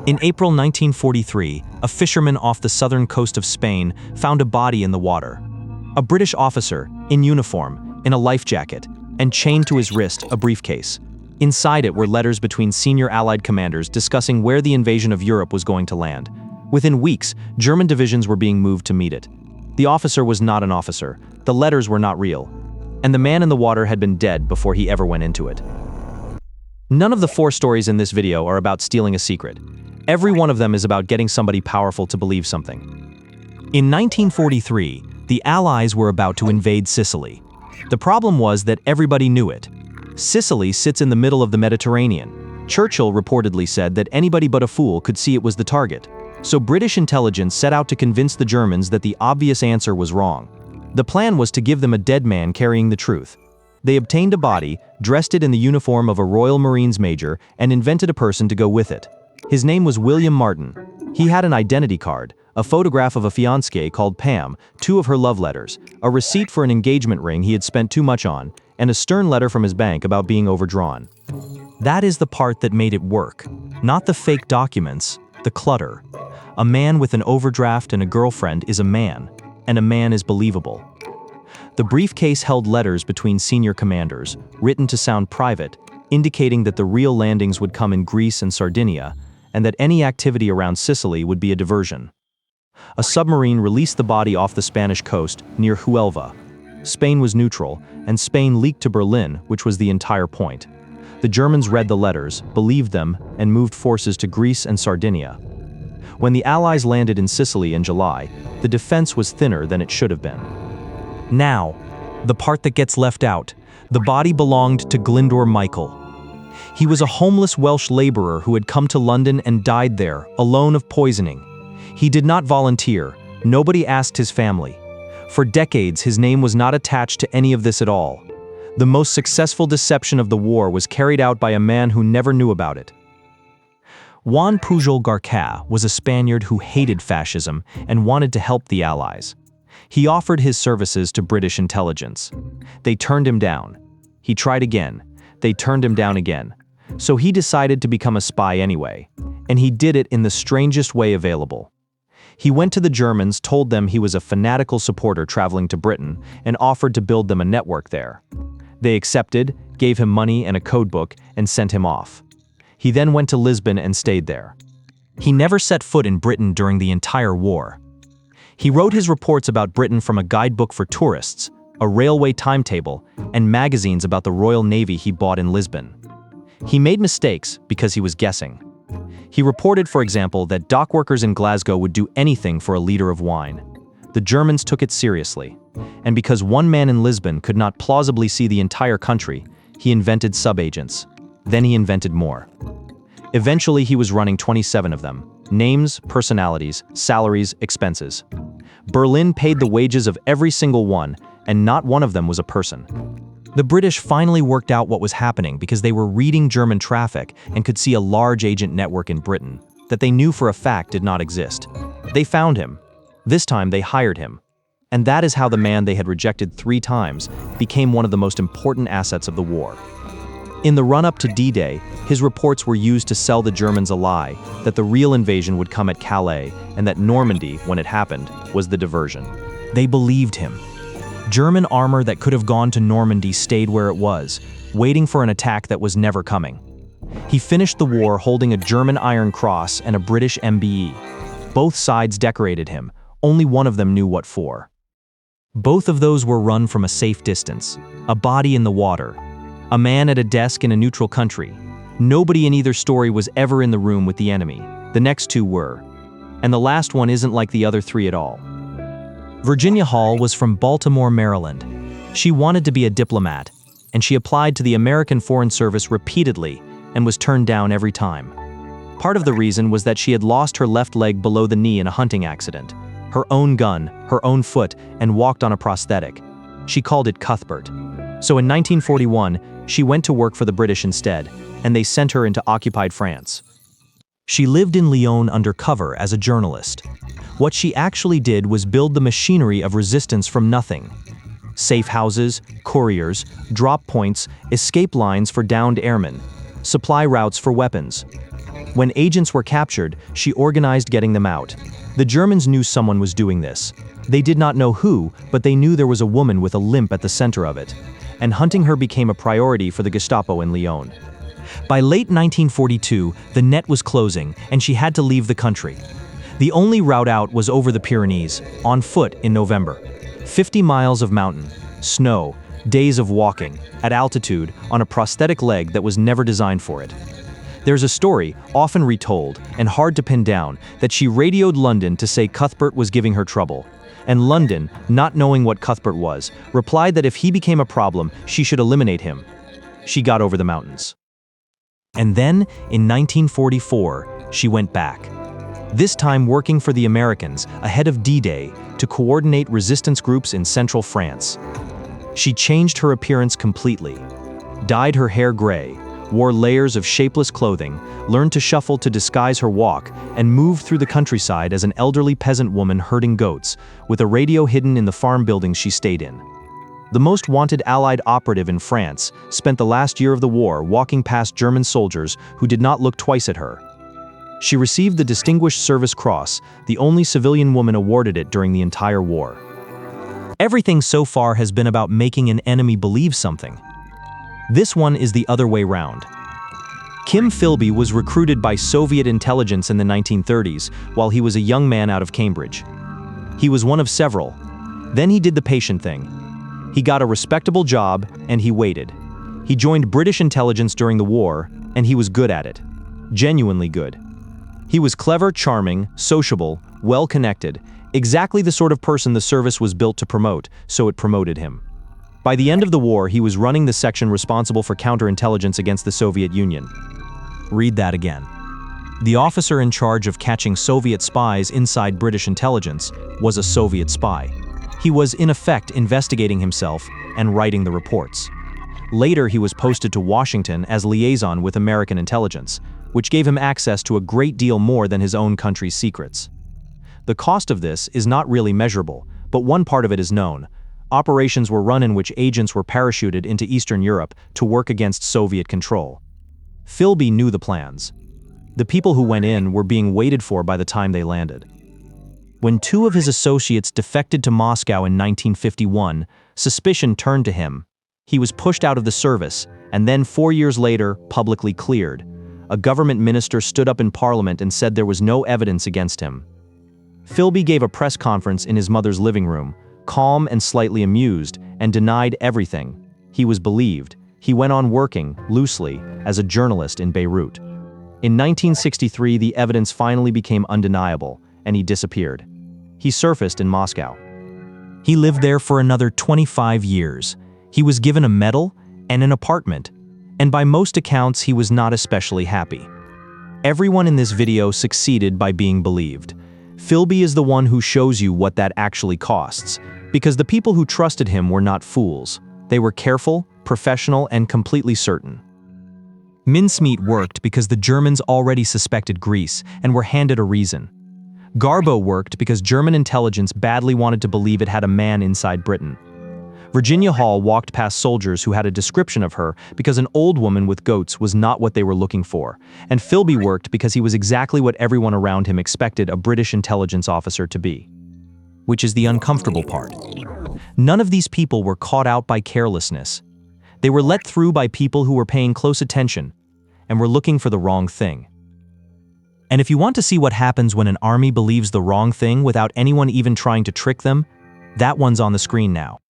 In April 1943, a fisherman off the southern coast of Spain found a body in the water. A British officer, in uniform, in a life jacket, and chained to his wrist a briefcase. Inside it were letters between senior Allied commanders discussing where the invasion of Europe was going to land. Within weeks, German divisions were being moved to meet it. The officer was not an officer, the letters were not real, and the man in the water had been dead before he ever went into it. None of the 4 stories in this video are about stealing a secret. Every one of them is about getting somebody powerful to believe something. In 1943, the Allies were about to invade Sicily. The problem was that everybody knew it. Sicily sits in the middle of the Mediterranean. Churchill reportedly said that anybody but a fool could see it was the target. So British intelligence set out to convince the Germans that the obvious answer was wrong. The plan was to give them a dead man carrying the truth. They obtained a body, dressed it in the uniform of a Royal Marines major, and invented a person to go with it. His name was William Martin. He had an identity card, a photograph of a fiancée called Pam, 2 of her love letters, a receipt for an engagement ring he had spent too much on, and a stern letter from his bank about being overdrawn. That is the part that made it work. Not the fake documents, the clutter. A man with an overdraft and a girlfriend is a man, and a man is believable. The briefcase held letters between senior commanders, written to sound private, indicating that the real landings would come in Greece and Sardinia, and that any activity around Sicily would be a diversion. A submarine released the body off the Spanish coast near Huelva. Spain was neutral, and Spain leaked to Berlin, which was the entire point. The Germans read the letters, believed them, and moved forces to Greece and Sardinia. When the Allies landed in Sicily in July, the defense was thinner than it should have been. Now, the part that gets left out, the body belonged to Glyndwr Michael. He was a homeless Welsh laborer who had come to London and died there, alone of poisoning. He did not volunteer. Nobody asked his family. For decades, his name was not attached to any of this at all. The most successful deception of the war was carried out by a man who never knew about it. Juan Pujol García was a Spaniard who hated fascism and wanted to help the Allies. He offered his services to British intelligence. They turned him down. He tried again. They turned him down again. So he decided to become a spy anyway, and he did it in the strangest way available. He went to the Germans, told them he was a fanatical supporter traveling to Britain, and offered to build them a network there. They accepted, gave him money and a codebook, and sent him off. He then went to Lisbon and stayed there. He never set foot in Britain during the entire war. He wrote his reports about Britain from a guidebook for tourists, a railway timetable, and magazines about the Royal Navy he bought in Lisbon. He made mistakes because he was guessing. He reported, for example, that dockworkers in Glasgow would do anything for a liter of wine. The Germans took it seriously. And because one man in Lisbon could not plausibly see the entire country, he invented subagents. Then he invented more. Eventually, he was running 27 of them. Names, personalities, salaries, expenses. Berlin paid the wages of every single one, and not one of them was a person. The British finally worked out what was happening because they were reading German traffic and could see a large agent network in Britain that they knew for a fact did not exist. They found him. This time they hired him. And that is how the man they had rejected 3 times became one of the most important assets of the war. In the run-up to D-Day, his reports were used to sell the Germans a lie that the real invasion would come at Calais and that Normandy, when it happened, was the diversion. They believed him. German armor that could have gone to Normandy stayed where it was, waiting for an attack that was never coming. He finished the war holding a German Iron Cross and a British MBE. Both sides decorated him, only one of them knew what for. Both of those were run from a safe distance, a body in the water, a man at a desk in a neutral country. Nobody in either story was ever in the room with the enemy. The next 2 were. And the last one isn't like the other 3 at all. Virginia Hall was from Baltimore, Maryland. She wanted to be a diplomat, and she applied to the American Foreign Service repeatedly and was turned down every time. Part of the reason was that she had lost her left leg below the knee in a hunting accident, her own gun, her own foot, and walked on a prosthetic. She called it Cuthbert. So in 1941, she went to work for the British instead, and they sent her into occupied France. She lived in Lyon undercover as a journalist. What she actually did was build the machinery of resistance from nothing. Safe houses, couriers, drop points, escape lines for downed airmen, supply routes for weapons. When agents were captured, she organized getting them out. The Germans knew someone was doing this. They did not know who, but they knew there was a woman with a limp at the center of it. And hunting her became a priority for the Gestapo in Lyon. By late 1942, the net was closing, and she had to leave the country. The only route out was over the Pyrenees, on foot in November. 50 miles of mountain, snow, days of walking, at altitude, on a prosthetic leg that was never designed for it. There's a story, often retold, and hard to pin down, that she radioed London to say Cuthbert was giving her trouble. And London, not knowing what Cuthbert was, replied that if he became a problem, she should eliminate him. She got over the mountains. And then, in 1944, she went back. This time working for the Americans, ahead of D-Day, to coordinate resistance groups in central France. She changed her appearance completely, dyed her hair gray, wore layers of shapeless clothing, learned to shuffle to disguise her walk, and moved through the countryside as an elderly peasant woman herding goats, with a radio hidden in the farm buildings she stayed in. The most wanted Allied operative in France spent the last year of the war walking past German soldiers who did not look twice at her. She received the Distinguished Service Cross, the only civilian woman awarded it during the entire war. Everything so far has been about making an enemy believe something. This one is the other way round. Kim Philby was recruited by Soviet intelligence in the 1930s while he was a young man out of Cambridge. He was one of several. Then he did the patient thing. He got a respectable job, and he waited. He joined British intelligence during the war, and he was good at it. Genuinely good. He was clever, charming, sociable, well-connected, exactly the sort of person the service was built to promote, so it promoted him. By the end of the war, he was running the section responsible for counterintelligence against the Soviet Union. Read that again. The officer in charge of catching Soviet spies inside British intelligence was a Soviet spy. He was, in effect, investigating himself and writing the reports. Later, he was posted to Washington as liaison with American intelligence, which gave him access to a great deal more than his own country's secrets. The cost of this is not really measurable, but one part of it is known. Operations were run in which agents were parachuted into Eastern Europe to work against Soviet control. Philby knew the plans. The people who went in were being waited for by the time they landed. When two of his associates defected to Moscow in 1951, suspicion turned to him. He was pushed out of the service, and then 4 years later, publicly cleared. A government minister stood up in Parliament and said there was no evidence against him. Philby gave a press conference in his mother's living room, calm and slightly amused, and denied everything. He was believed. He went on working, loosely, as a journalist in Beirut. In 1963, the evidence finally became undeniable, and he disappeared. He surfaced in Moscow. He lived there for another 25 years. He was given a medal and an apartment, and by most accounts, he was not especially happy. Everyone in this video succeeded by being believed. Philby is the one who shows you what that actually costs, because the people who trusted him were not fools. They were careful, professional, and completely certain. Mincemeat worked because the Germans already suspected Greece and were handed a reason. Garbo worked because German intelligence badly wanted to believe it had a man inside Britain. Virginia Hall walked past soldiers who had a description of her because an old woman with goats was not what they were looking for, and Philby worked because he was exactly what everyone around him expected a British intelligence officer to be. Which is the uncomfortable part. None of these people were caught out by carelessness. They were let through by people who were paying close attention and were looking for the wrong thing. And if you want to see what happens when an army believes the wrong thing without anyone even trying to trick them, that one's on the screen now.